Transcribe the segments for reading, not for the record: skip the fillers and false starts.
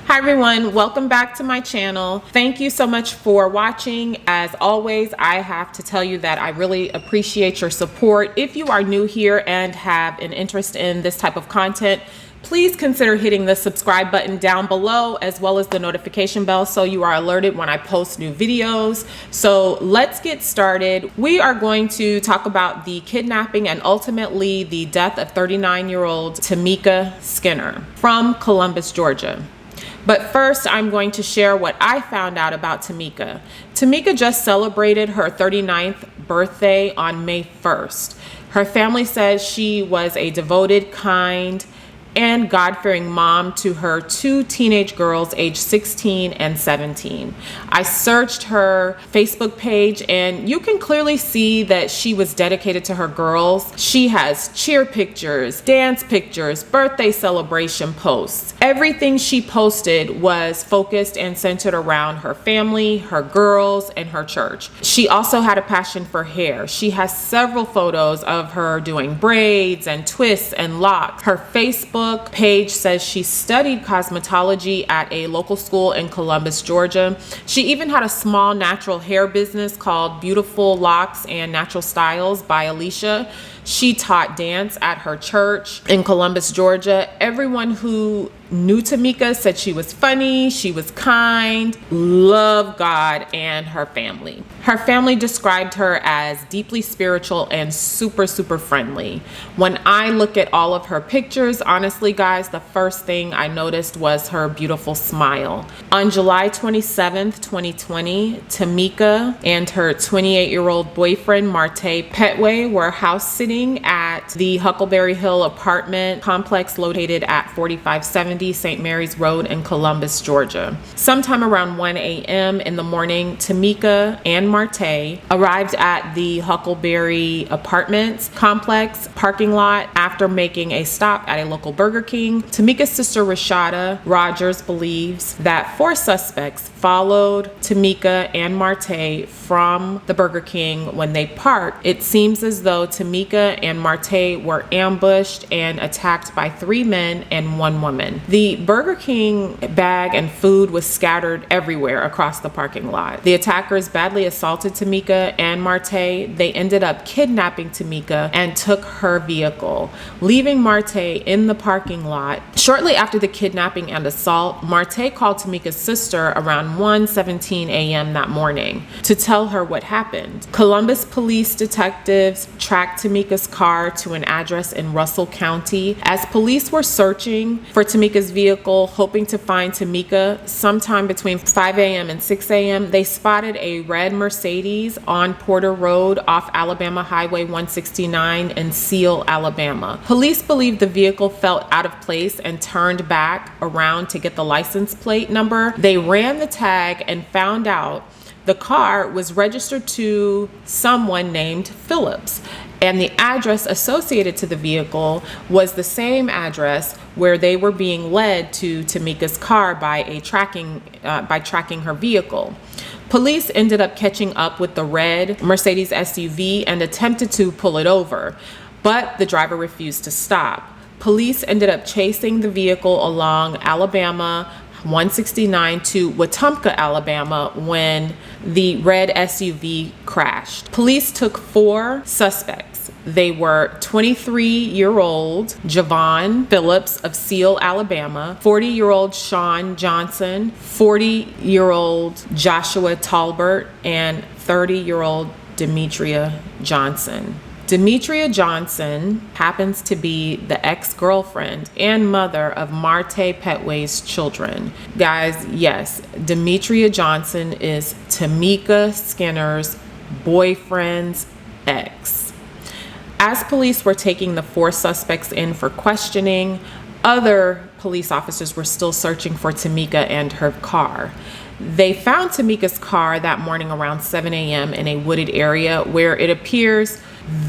Hi everyone, welcome back to my channel. Thank you so much for watching. As always, I have to tell you that I really appreciate your support. If you are new here and have an interest in this type of content, please consider hitting the subscribe button down below, as well as the notification bell, so you are alerted when I post new videos. So let's get started. We are going to talk about the kidnapping and ultimately the death of 39-year-old Tameka Skinner from Columbus, Georgia. But first, I'm going to share what I found out about Tameka. Tameka just celebrated her 39th birthday on May 1st. Her family says she was a devoted, kind, and God-fearing mom to her two teenage girls aged 16 and 17. I searched her Facebook page and you can clearly see that she was dedicated to her girls. She has cheer pictures, dance pictures, birthday celebration posts. Everything she posted was focused and centered around her family, her girls, and her church. She also had a passion for hair. She has several photos of her doing braids and twists and locks. Her Facebook page says she studied cosmetology at a local school in Columbus, Georgia. She even had a small natural hair business called Beautiful Locks and Natural Styles by Alicia. She taught dance at her church in Columbus, Georgia. Everyone who knew Tameka said she was funny, she was kind, loved God and her family. Her family described her as deeply spiritual and super friendly. When I look at all of her pictures, honestly guys, the first thing I noticed was her beautiful smile. On July 27th, 2020, Tameka and her 28-year-old boyfriend, Marte Petway, were house sitting at the Huckleberry Hill apartment complex located at 4570 St. Mary's Road in Columbus, Georgia. Sometime around 1 a.m. in the morning, Tameka and Marte arrived at the Huckleberry Apartments complex parking lot after making a stop at a local Burger King. Tameka's sister Rashada Rogers believes that 4 suspects followed Tameka and Marte from the Burger King when they parked. It seems as though Tameka and Marte were ambushed and attacked by 3 men and 1 woman. The Burger King bag and food was scattered everywhere across the parking lot. The attackers badly assaulted Tameka and Marte. They ended up kidnapping Tameka and took her vehicle, leaving Marte in the parking lot. Shortly after the kidnapping and assault, Marte called Tameka's sister around 1:17 a.m. that morning to tell her what happened. Columbus police detectives tracked Tameka's car to an address in Russell County. As police were searching for Tameka's vehicle, hoping to find Tameka sometime between 5 a.m. and 6 a.m., they spotted a red Mercedes on Porter Road off Alabama Highway 169 in Seal, Alabama. Police believe the vehicle felt out of place and turned back around to get the license plate number. They ran the tag and found out the car was registered to someone named Phillips, and the address associated to the vehicle was the same address where they were being led to Tameka's car by tracking her vehicle. Police ended up catching up with the red Mercedes SUV and attempted to pull it over, but the driver refused to stop. Police ended up chasing the vehicle along Alabama 169 to Wetumpka, Alabama, when the red SUV crashed. Police took 4 suspects. They were 23-year-old Javon Phillips of Seal, Alabama, 40-year-old Shaun Johnson, 40-year-old Joshua Talbert, and 30-year-old Demetria Johnson. Demetria Johnson happens to be the ex-girlfriend and mother of Marte Petway's children. Guys, yes, Demetria Johnson is Tameka Skinner's boyfriend's ex. As police were taking the 4 suspects in for questioning, other police officers were still searching for Tameka and her car. They found Tameka's car that morning around 7 a.m. in a wooded area where it appears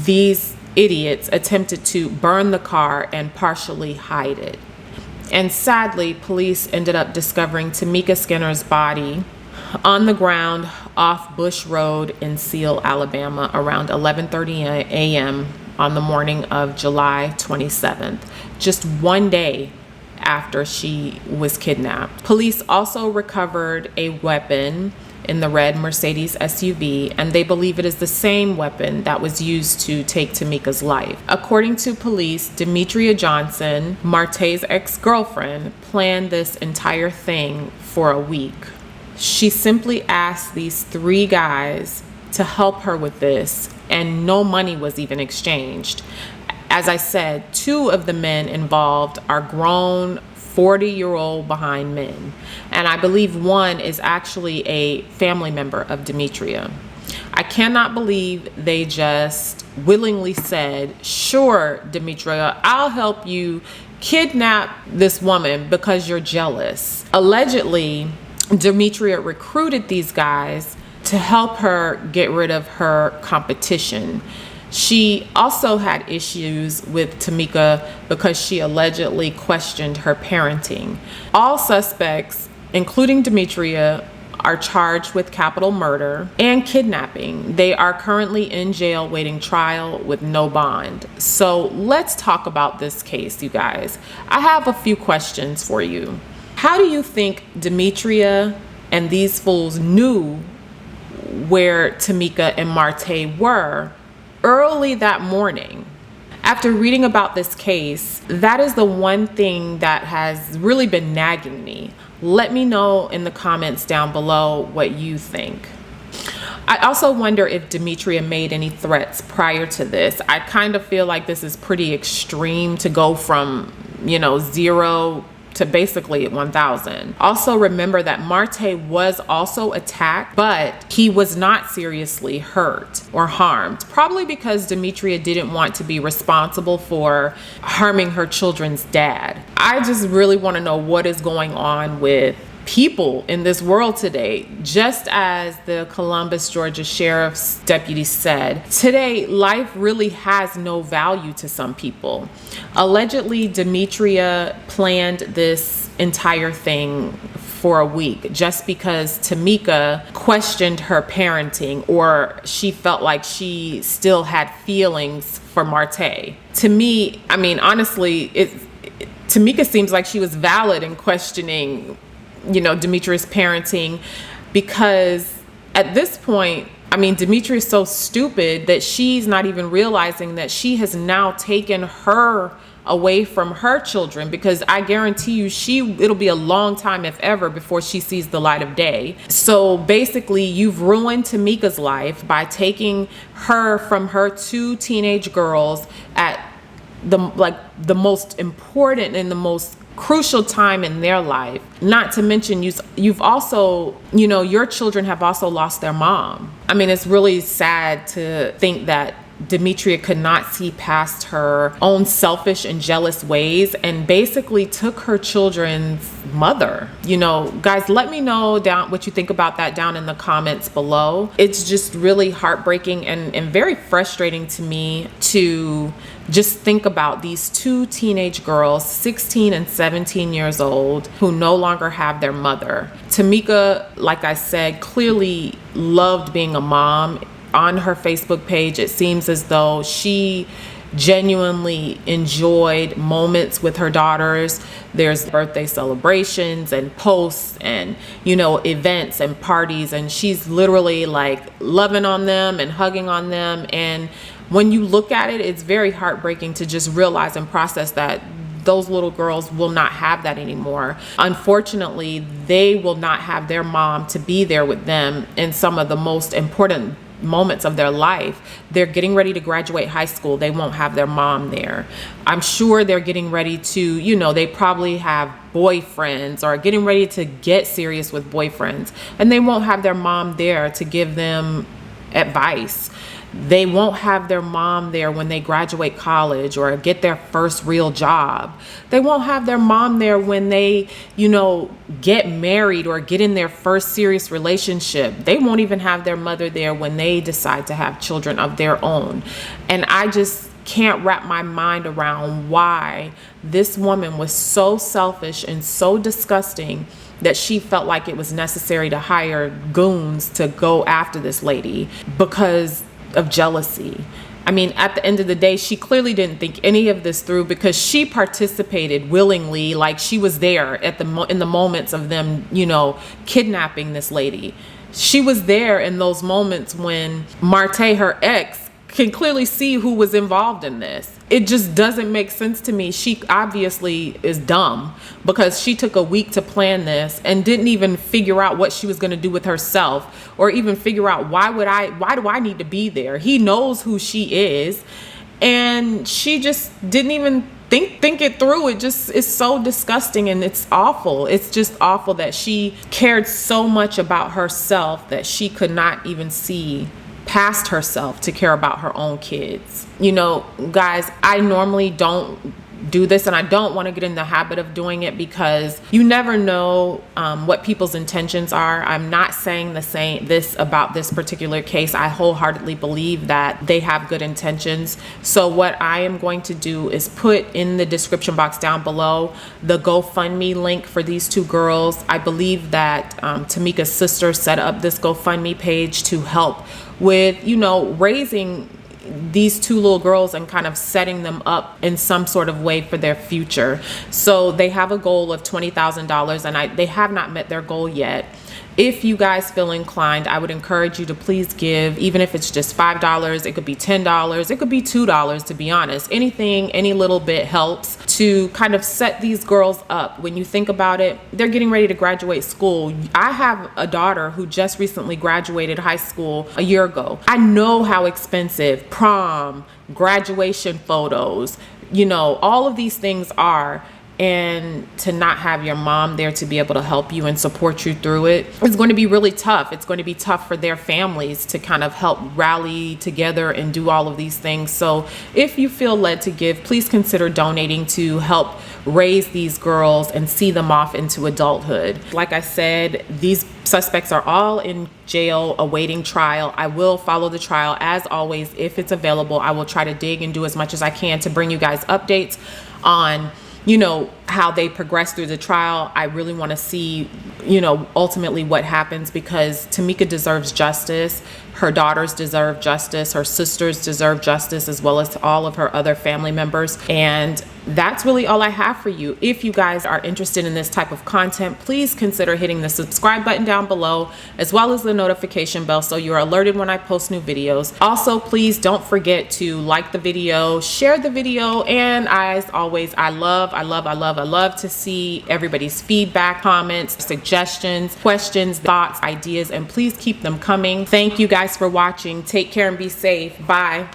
these idiots attempted to burn the car and partially hide it. And sadly, police ended up discovering Tameka Skinner's body on the ground off Bush Road in Seal, Alabama around 11:30 a.m. on the morning of July 27th, just one day after she was kidnapped. Police also recovered a weapon in the red Mercedes SUV, and they believe it is the same weapon that was used to take Tameka's life. According to police, Demetria Johnson, Marte's ex-girlfriend, planned this entire thing for a week. She simply asked these 3 guys to help her with this, and no money was even exchanged. As I said, 2 of the men involved are grown 40-year-old behind men. And I believe one is actually a family member of Demetria. I cannot believe they just willingly said, sure, Demetria, I'll help you kidnap this woman because you're jealous. Allegedly, Demetria recruited these guys to help her get rid of her competition. She also had issues with Tameka because she allegedly questioned her parenting. All suspects, including Demetria, are charged with capital murder and kidnapping. They are currently in jail waiting trial with no bond. So let's talk about this case, you guys. I have a few questions for you. How do you think Demetria and these fools knew where Tameka and Marte were early that morning? After reading about this case, that is the one thing that has really been nagging me. Let me know in the comments down below what you think. I also wonder if Demetria made any threats prior to this. I kind of feel like this is pretty extreme to go from, 0 to basically 1,000. Also remember that Marte was also attacked, but he was not seriously hurt or harmed, probably because Demetria didn't want to be responsible for harming her children's dad. I just really want to know what is going on with people in this world today. Just as the Columbus, Georgia Sheriff's deputy said, today life really has no value to some people. Allegedly, Demetria planned this entire thing for a week just because Tameka questioned her parenting, or she felt like she still had feelings for Marte. To me, honestly, Tameka seems like she was valid in questioning Demetria's parenting, because at this point, Demetria is so stupid that she's not even realizing that she has now taken her away from her children, because I guarantee you it'll be a long time, if ever, before she sees the light of day. So basically, you've ruined Tameka's life by taking her from her 2 teenage girls at the most important and the most crucial time in their life. Not to mention you've also, your children have also lost their mom. It's really sad to think that Demetria could not see past her own selfish and jealous ways and basically took her children's mother. Guys, let me know what you think about that down in the comments below. It's just really heartbreaking and very frustrating to me to just think about these 2 teenage girls, 16 and 17 years old, who no longer have their mother. Tameka, like I said, clearly loved being a mom. On her Facebook page, it seems as though she genuinely enjoyed moments with her daughters. There's birthday celebrations and posts and events and parties, and she's literally like loving on them and hugging on them. And when you look at it, it's very heartbreaking to just realize and process that those little girls will not have that anymore. Unfortunately, they will not have their mom to be there with them in some of the most important moments of their life. They're getting ready to graduate high school. They won't have their mom there. I'm sure they're getting ready to, they probably have boyfriends or getting ready to get serious with boyfriends, and they won't have their mom there to give them advice. They won't have their mom there when they graduate college or get their first real job. They won't have their mom there when they, get married or get in their first serious relationship. They won't even have their mother there when they decide to have children of their own. And I just can't wrap my mind around why this woman was so selfish and so disgusting that she felt like it was necessary to hire goons to go after this lady because of jealousy. I mean, at the end of the day, she clearly didn't think any of this through, because she participated willingly. Like, she was there at in the moments of them, you know, kidnapping this lady. She was there in those moments when Marte, her ex, can clearly see who was involved in this. It just doesn't make sense to me. She obviously is dumb, because she took a week to plan this and didn't even figure out what she was going to do with herself, or even figure out why do I need to be there? He knows who she is, and she just didn't even think it through. It just is so disgusting, and it's awful. It's just awful that she cared so much about herself that she could not even see past herself to care about her own kids. You know, guys, I normally don't do this, and I don't want to get in the habit of doing it, because you never know what people's intentions are. I'm not saying this about this particular case. I wholeheartedly believe that they have good intentions. So what I am going to do is put in the description box down below the GoFundMe link for these two girls. I believe that Tameka's sister set up this GoFundMe page to help with, you know, raising these two little girls and kind of setting them up in some sort of way for their future. So they have a goal of $20,000, and they have not met their goal yet. If you guys feel inclined, I would encourage you to please give, even if it's just $5, it could be $10, it could be $2, to be honest. Anything, any little bit helps to kind of set these girls up. When you think about it, they're getting ready to graduate school. I have a daughter who just recently graduated high school a year ago. I know how expensive prom, graduation photos, you know, all of these things are. And to not have your mom there to be able to help you and support you through it, it's going to be really tough. It's going to be tough for their families to kind of help rally together and do all of these things. So if you feel led to give, please consider donating to help raise these girls and see them off into adulthood. Like I said, these suspects are all in jail awaiting trial. I will follow the trial as always. If it's available, I will try to dig and do as much as I can to bring you guys updates on, you know, how they progress through the trial. I really want to see, you know, ultimately what happens, because Tameka deserves justice. Her daughters deserve justice. Her sisters deserve justice, as well as all of her other family members. And that's really all I have for you. If you guys are interested in this type of content, please consider hitting the subscribe button down below, as well as the notification bell, so you're alerted when I post new videos. Also, please don't forget to like the video, share the video, and as always, I love to see everybody's feedback, comments, suggestions, questions, thoughts, ideas, and please keep them coming. Thank you guys for watching. Take care and be safe. Bye.